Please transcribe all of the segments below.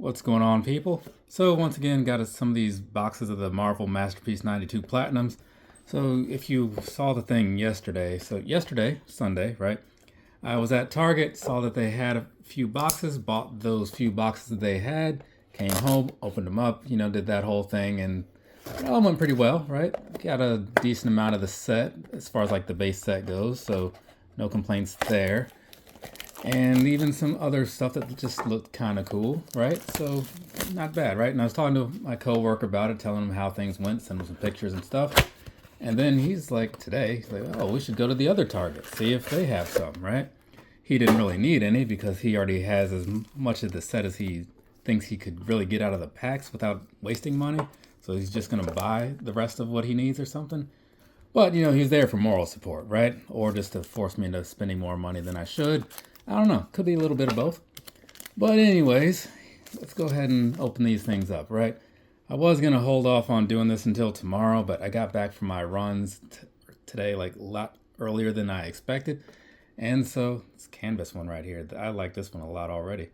What's going on, people? So once again, got some of these boxes of the Marvel Masterpiece 92 Platinums. So if you saw the thing yesterday, Sunday, right? I was at Target, saw that they had a few boxes, bought those few boxes that they had, came home, opened them up, did that whole thing, and it all went pretty well, right? Got a decent amount of the set as far as like the base set goes, so no complaints there. And even some other stuff that just looked kind of cool, right? So not bad, right? And I was talking to my coworker about it, telling him how things went, sending him some pictures and stuff. And then he's like, oh, we should go to the other Target, see if they have some, right? He didn't really need any because he already has as much of the set as he thinks he could really get out of the packs without wasting money. So he's just gonna buy the rest of what he needs or something. But, he's there for moral support, right? Or just to force me into spending more money than I should. I don't know. Could be a little bit of both. But anyways, let's go ahead and open these things up, right? I was going to hold off on doing this until tomorrow, but I got back from my runs today like a lot earlier than I expected. And so, this canvas one right here, I like this one a lot already.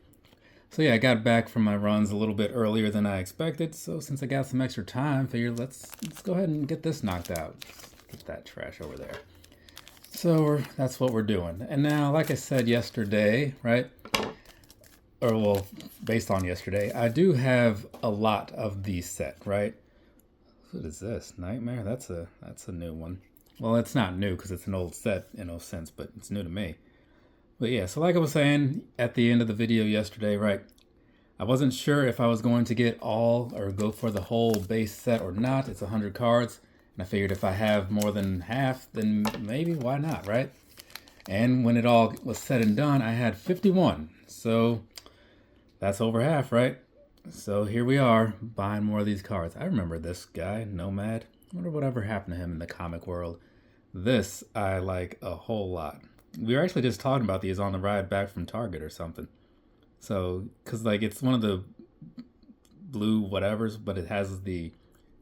So yeah, I got back from my runs a little bit earlier than I expected. So since I got some extra time, figured let's go ahead and get this knocked out. Get that trash over there. So that's what we're doing. And now, like I said yesterday, right? Or well, based on yesterday, I do have a lot of the set, right? What is this? Nightmare? That's a new one. Well, it's not new because it's an old set in a sense, but it's new to me. But yeah, so like I was saying at the end of the video yesterday, right? I wasn't sure if I was going to get all or go for the whole base set or not. It's 100 cards. I figured if I have more than half, then maybe why not, right? And when it all was said and done, I had 51. So that's over half, right? So here we are buying more of these cards. I remember this guy, Nomad. I wonder whatever happened to him in the comic world. This I like a whole lot. We were actually just talking about these on the ride back from Target or something. So, because like it's one of the blue whatevers, but it has the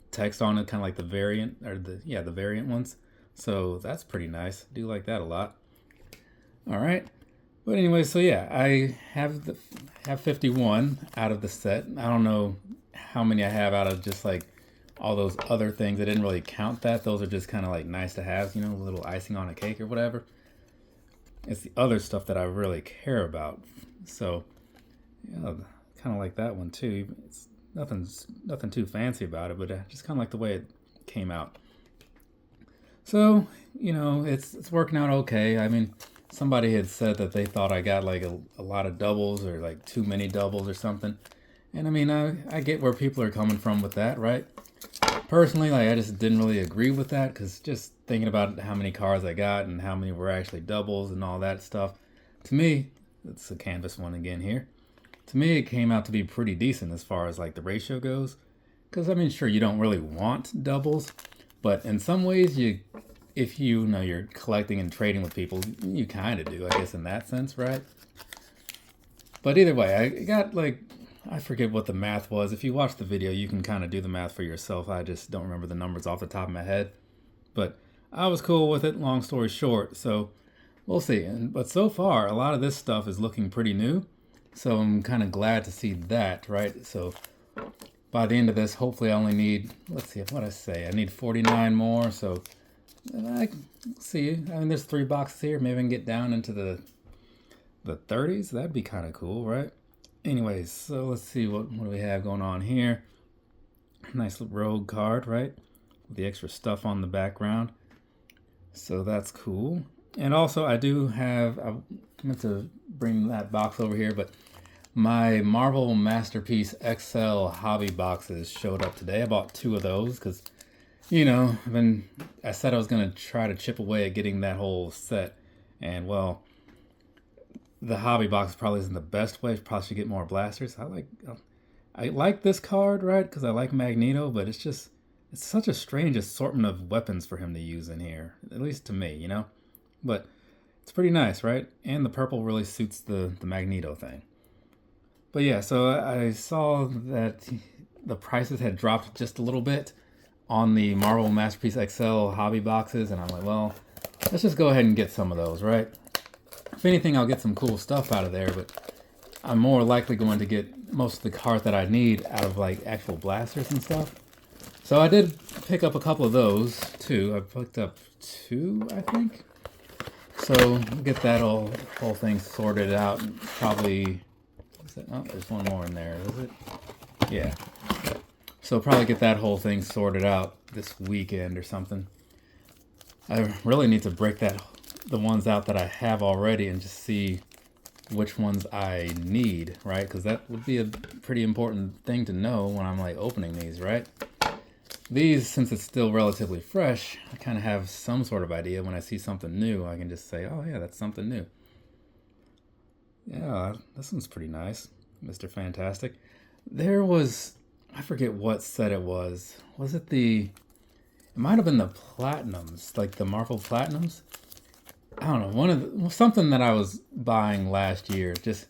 text on it, kind of like the variant, or the variant ones. So that's pretty nice. Do like that a lot. All right. But anyway, so yeah, I have 51 out of the set. I don't know how many I have out of just like all those other things. I didn't really count that. Those are just kind of like nice to have, a little icing on a cake or whatever. It's the other stuff that I really care about. So yeah, kind of like that one too. It's nothing too fancy about it, but just kind of like the way it came out. So, it's working out okay. I mean, somebody had said that they thought I got like a lot of doubles or like too many doubles or something. And I mean, I get where people are coming from with that, right? Personally, like I just didn't really agree with that because just thinking about how many cards I got and how many were actually doubles and all that stuff, to me, it's a canvas one again here. To me, it came out to be pretty decent as far as like the ratio goes. Because I mean, sure, you don't really want doubles, but in some ways, if you're collecting and trading with people, you kind of do, I guess, in that sense, right? But either way, I got like, I forget what the math was. If you watch the video, you can kind of do the math for yourself. I just don't remember the numbers off the top of my head. But I was cool with it, long story short. So we'll see. But so far, a lot of this stuff is looking pretty new. So I'm kind of glad to see that, right? So by the end of this, hopefully I only need, let's see, what I say, I need 49 more. So I see, I mean, there's 3 boxes here. Maybe I can get down into the 30s. That'd be kind of cool, right? Anyways, so let's see, what do we have going on here? Nice little rogue card, right? With the extra stuff on the background. So that's cool. And also I do have, I meant to bring that box over here, but my Marvel Masterpiece XL hobby boxes showed up today. I bought 2 of those because, I said I was going to try to chip away at getting that whole set. And well, the hobby box probably isn't the best way. Probably should get more blasters. I like this card, right? Because I like Magneto, but it's such a strange assortment of weapons for him to use in here. At least to me, But it's pretty nice, right? And the purple really suits the Magneto thing. But yeah, so I saw that the prices had dropped just a little bit on the Marvel Masterpiece XL hobby boxes. And I'm like, well, let's just go ahead and get some of those, right? If anything, I'll get some cool stuff out of there, but I'm more likely going to get most of the cards that I need out of like actual blasters and stuff. So I did pick up a couple of those too. I picked up 2, I think. So we'll get that whole thing sorted out. Probably, oh, there's one more in there, is it? Yeah. So probably get that whole thing sorted out this weekend or something. I really need to break the ones out that I have already and just see which ones I need, right? Because that would be a pretty important thing to know when I'm like opening these, right? These, since it's still relatively fresh, I kind of have some sort of idea. When I see something new, I can just say, oh yeah, that's something new. Yeah, this one's pretty nice, Mr. Fantastic. There was, I forget what set it was. Was it it might have been the Platinums, like the Marvel Platinums. I don't know, something that I was buying last year. Just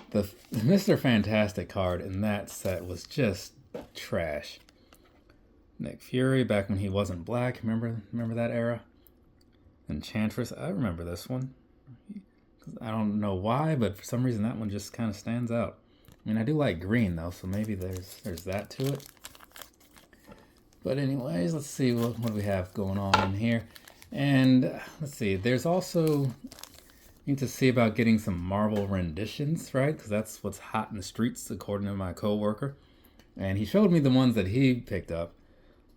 the Mr. Fantastic card in that set was just trash. Nick Fury, back when he wasn't black. Remember that era? Enchantress, I remember this one. I don't know why, but for some reason that one just kind of stands out. I mean, I do like green though, so maybe there's that to it. But anyways, let's see what do we have going on in here. And let's see, there's also, need to see about getting some Marvel renditions, right? Because that's what's hot in the streets, according to my coworker. And he showed me the ones that he picked up.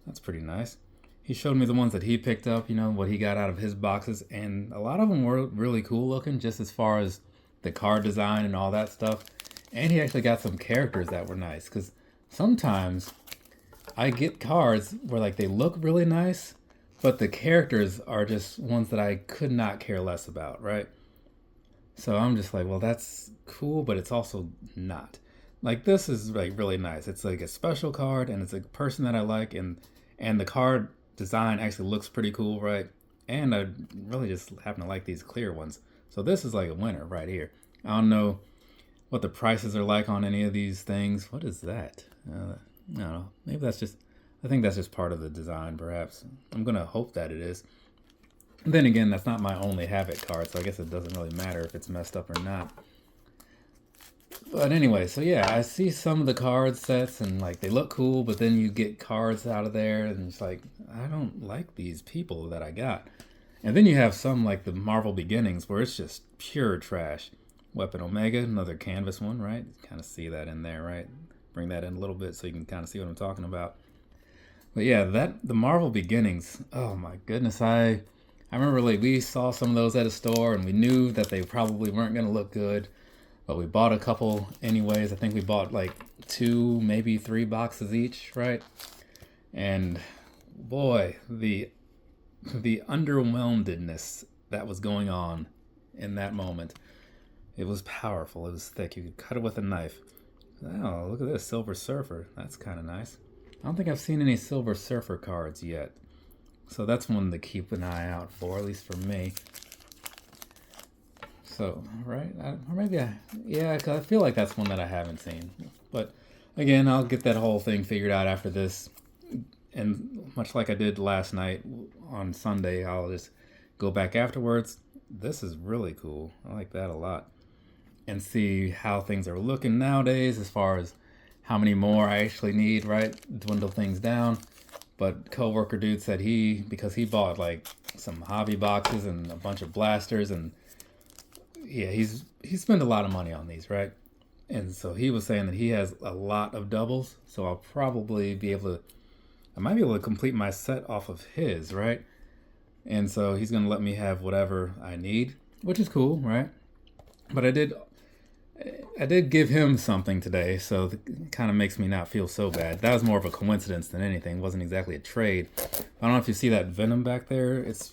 That's pretty nice. He showed me the ones that he picked up, you know, what he got out of his boxes. And a lot of them were really cool looking, just as far as the card design and all that stuff. And he actually got some characters that were nice. Because sometimes I get cards where like they look really nice, but the characters are just ones that I could not care less about, right? So I'm just like, well, that's cool, but it's also not. Like, this is like really nice. It's like a special card, and it's a person that I like, and the card design actually looks pretty cool, right? And I really just happen to like these clear ones. So this is like a winner right here. I don't know what the prices are like on any of these things. What is that? I don't know. Maybe I think that's just part of the design, perhaps. I'm gonna hope that it is. And then again, that's not my only Havoc card, so I guess it doesn't really matter if it's messed up or not. But anyway, so yeah, I see some of the card sets and like they look cool, but then you get cards out of there and it's like, I don't like these people that I got. And then you have some like the Marvel Beginnings where it's just pure trash. Weapon Omega, another canvas one, right? Kind of see that in there, right? Bring that in a little bit so you can kind of see what I'm talking about. But yeah, the Marvel Beginnings, oh my goodness, I remember like we saw some of those at a store and we knew that they probably weren't going to look good. But we bought a couple anyways. I think we bought like 2, maybe 3 boxes each, right? And boy, the underwhelmedness that was going on in that moment. It was powerful. It was thick. You could cut it with a knife. Oh, look at this, Silver Surfer. That's kind of nice. I don't think I've seen any Silver Surfer cards yet. So that's one to keep an eye out for, at least for me. So, right? Or maybe yeah, because I feel like that's one that I haven't seen. But again, I'll get that whole thing figured out after this. And much like I did last night on Sunday, I'll just go back afterwards. This is really cool. I like that a lot. And see how things are looking nowadays as far as how many more I actually need, right? Dwindle things down. But coworker dude said because he bought like some hobby boxes and a bunch of blasters, and yeah, he's spent a lot of money on these, right? And so he was saying that he has a lot of doubles, so I'll probably I might be able to complete my set off of his, right? And so he's gonna let me have whatever I need, which is cool, right? But I did give him something today, so it kind of makes me not feel so bad. That was more of a coincidence than anything. It wasn't exactly a trade. I don't know if you see that Venom back there. It's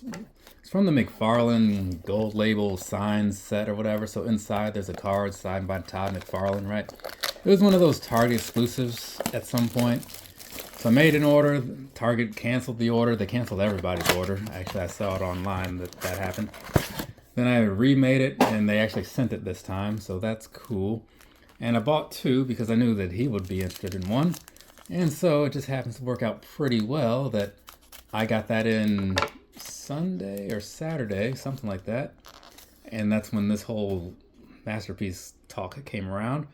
from the McFarlane Gold Label Signs set or whatever. So inside there's a card signed by Todd McFarlane, right? It was one of those Target exclusives at some point. So I made an order. Target canceled the order. They canceled everybody's order. Actually, I saw it online that happened. Then I remade it, and they actually sent it this time, so that's cool. And I bought 2 because I knew that he would be interested in one. And so it just happens to work out pretty well that I got that in Sunday or Saturday, something like that. And that's when this whole masterpiece talk came around.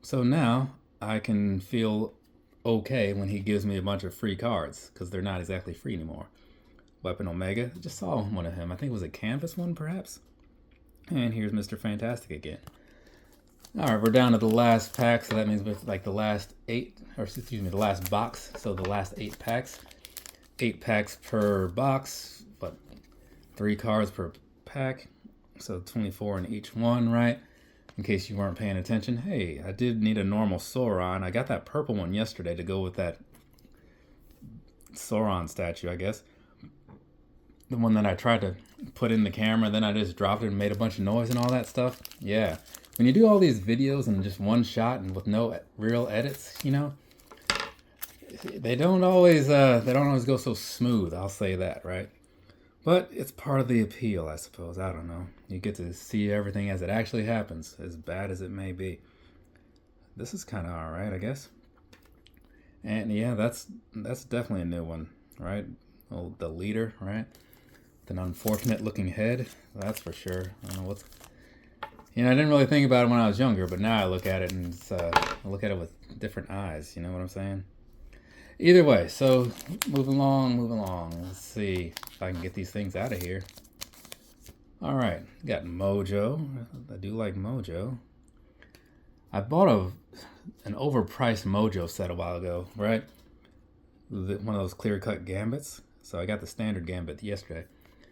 So now I can feel okay when he gives me a bunch of free cards, because they're not exactly free anymore. Weapon Omega, just saw one of him. I think it was a canvas one, perhaps. And here's Mr. Fantastic again. All right, we're down to the last pack, so that means with like the last 8, or excuse me, the last box. So the last 8 packs. 8 packs per box, but 3 cards per pack. So 24 in each one, right? In case you weren't paying attention. Hey, I did need a normal Sauron. I got that purple one yesterday to go with that Sauron statue, I guess. The one that I tried to put in the camera, then I just dropped it and made a bunch of noise and all that stuff. Yeah. When you do all these videos in just one shot and with no real edits, you know, they don't always go so smooth, I'll say that, right? But it's part of the appeal, I suppose. I don't know. You get to see everything as it actually happens, as bad as it may be. This is kind of all right, I guess. And yeah, that's definitely a new one, right? Oh, the leader, right? With an unfortunate looking head, that's for sure. I don't know what's... You know, I didn't really think about it when I was younger, but now I look at it and I look at it with different eyes. You know what I'm saying? Either way, so moving along. Let's see if I can get these things out of here. All right, got Mojo. I do like Mojo. I bought an overpriced Mojo set a while ago, right? One of those clear-cut gambits. So I got the standard gambit yesterday.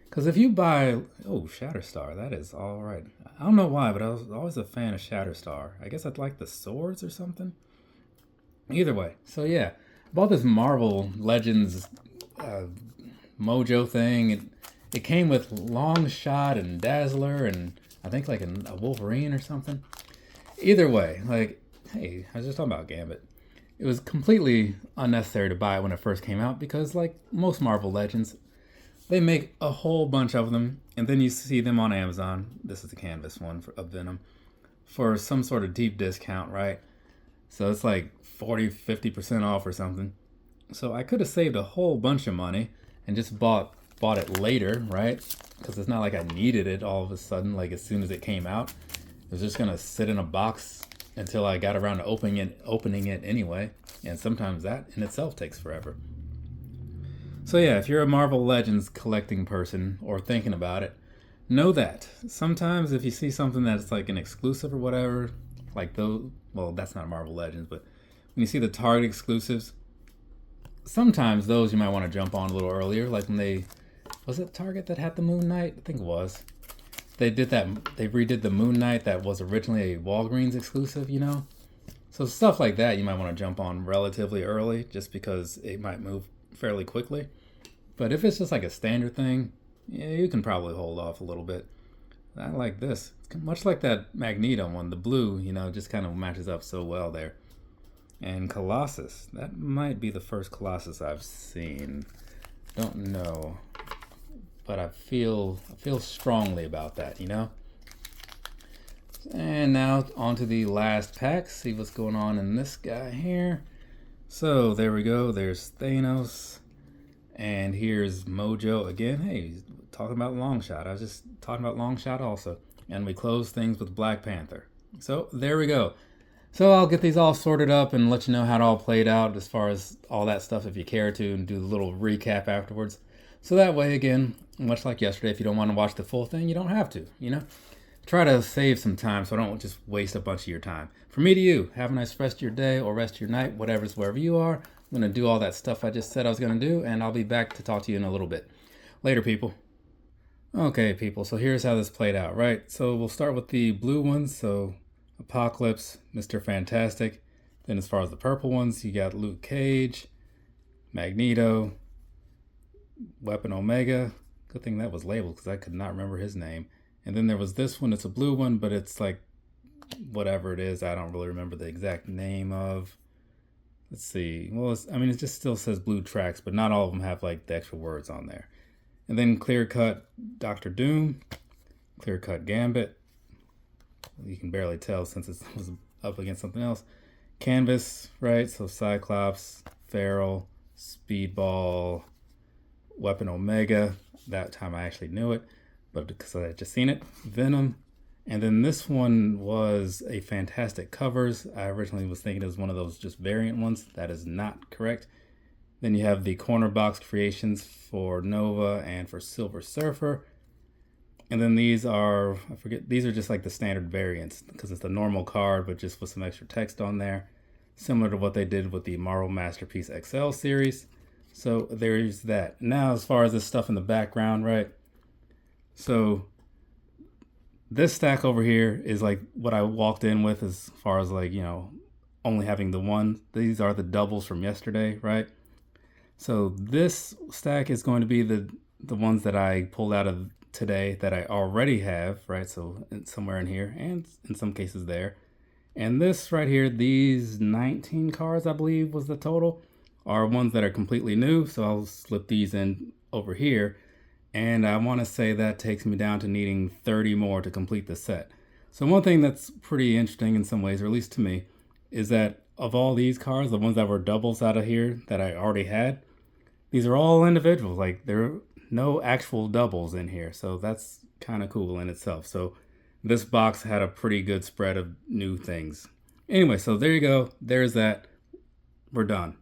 Because if you buy... Oh, Shatterstar. That is all right. I don't know why, but I was always a fan of Shatterstar. I guess I'd like the swords or something. Either way. So yeah, I bought this Marvel Legends Mojo thing. It came with Longshot and Dazzler and I think like a Wolverine or something. Either way, like, hey, I was just talking about Gambit. It was completely unnecessary to buy it when it first came out because, like most Marvel Legends, they make a whole bunch of them, and then you see them on Amazon. This is the canvas one of Venom for some sort of deep discount, right? So it's like 40-50% off or something. So I could have saved a whole bunch of money and just bought it later, right? Because it's not like I needed it all of a sudden, like as soon as it came out. It was just gonna sit in a box until I got around to opening it anyway. And sometimes that in itself takes forever. So yeah, if you're a Marvel Legends collecting person or thinking about it, know that sometimes if you see something that's like an exclusive or whatever, like those, well, that's not Marvel Legends, but when you see the Target exclusives, sometimes those you might want to jump on a little earlier. Like when was it Target that had the Moon Knight? I think it was. They redid the Moon Knight that was originally a Walgreens exclusive, you know? So stuff like that you might want to jump on relatively early just because it might move fairly quickly. But if it's just like a standard thing, yeah, you can probably hold off a little bit. I like this. It's much like that Magneto one, the blue, you know, just kind of matches up so well there. And Colossus, that might be the first Colossus I've seen. Don't know, but I feel strongly about that, you know? And now on to the last pack, see what's going on in this guy here. So there we go, there's Thanos. And here's Mojo again. Hey, he's talking about Longshot. I was just talking about Longshot also. And we close things with Black Panther. So there we go. So I'll get these all sorted up and let you know how it all played out as far as all that stuff if you care to, and do a little recap afterwards. So that way, again, much like yesterday, if you don't want to watch the full thing, you don't have to, you know? Try to save some time so I don't just waste a bunch of your time. From me to you, have a nice rest of your day or rest of your night, wherever you are. I'm going to do all that stuff I just said I was going to do, and I'll be back to talk to you in a little bit. Later, people. Okay, people, so here's how this played out, right? So we'll start with the blue ones, so Apocalypse, Mr. Fantastic. Then as far as the purple ones, you got Luke Cage, Magneto, Weapon Omega. Good thing that was labeled because I could not remember his name. And then there was this one, it's a blue one, but it's like whatever it is, I don't really remember the exact name of. Let's see. Well, it just still says blue tracks, but not all of them have like the extra words on there. And then Clear Cut Doctor Doom, Clear Cut Gambit. You can barely tell since it was up against something else. Canvas, right? So Cyclops, Feral, Speedball, Weapon Omega. That time I actually knew it, but because I had just seen it. Venom, And then this one was a Fantastic Covers. I originally was thinking it was one of those just variant ones. That is not correct. Then you have the corner box creations for Nova and for Silver Surfer. And then these are, I forget, these are just like the standard variants because it's the normal card, but just with some extra text on there. Similar to what they did with the Marvel Masterpiece XL series. So there's that. Now, as far as this stuff in the background, right? So this stack over here is like what I walked in with as far as like, only having the one. These are the doubles from yesterday, right? So this stack is going to be the ones that I pulled out of today that I already have, right? So somewhere in here and in some cases there. And this right here, these 19 cards, I believe was the total, are ones that are completely new. So I'll slip these in over here. And I want to say that takes me down to needing 30 more to complete the set. So one thing that's pretty interesting in some ways, or at least to me, is that of all these cards, the ones that were doubles out of here that I already had, these are all individuals. Like there are no actual doubles in here. So that's kind of cool in itself. So this box had a pretty good spread of new things. Anyway, so there you go. There's that. We're done.